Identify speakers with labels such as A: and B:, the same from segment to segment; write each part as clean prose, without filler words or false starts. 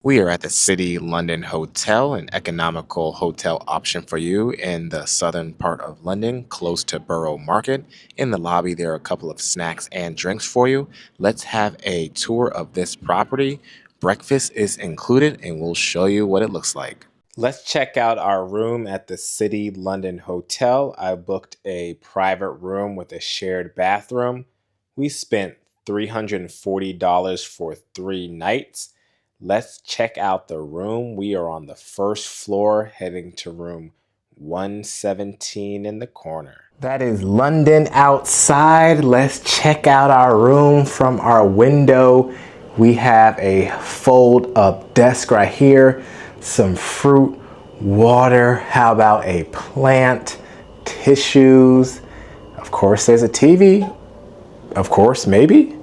A: We are at the City London Hotel, an economical hotel option for you in the southern part of London, close to Borough Market. In the lobby, there are a couple of snacks and drinks for you. Let's have a tour of this property. Breakfast is included, and we'll show you what it looks like. Let's check out our room at the City London Hotel. I booked a private room with a shared bathroom. We spent $340 for 3 nights. Let's check out the room. We are on the first floor, heading to room 117 in the corner. That is London outside. Let's check out our room from our window. We have a fold-up desk right here, some fruit, water. How about a plant, tissues? Of course, there's a TV. Of course, maybe.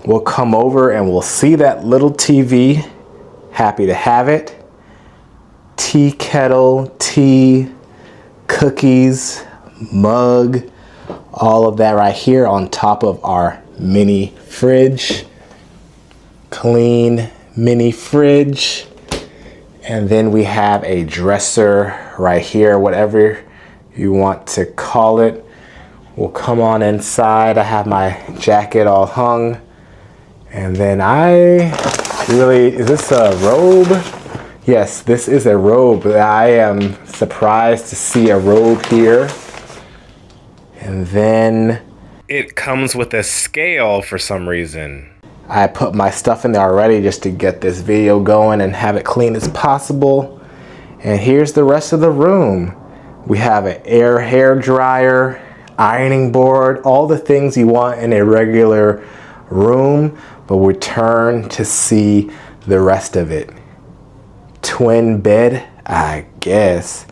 A: We'll come over and we'll see that little TV. Happy to have it. Tea kettle, tea, cookies, mug, all of that right here on top of our mini fridge. Clean mini fridge. And then we have a dresser right here, whatever you want to call it. We'll come on inside. I have my jacket all hung. And then is this a robe? Yes, this is a robe. I am surprised to see a robe here. And then it comes with a scale for some reason. I put my stuff in there already just to get this video going and have it clean as possible. And here's the rest of the room. We have an air hair dryer, ironing board, all the things you want in a regular room, but we turn to see the rest of it. Twin bed, I guess.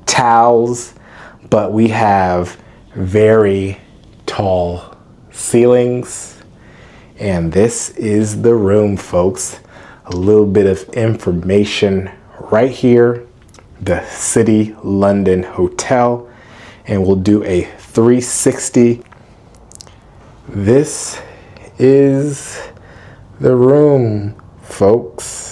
A: Towels, but we have very tall ceilings. And this is the room, folks. A little bit of information right here. The City London Hotel. And we'll do a 360. This is the room, folks.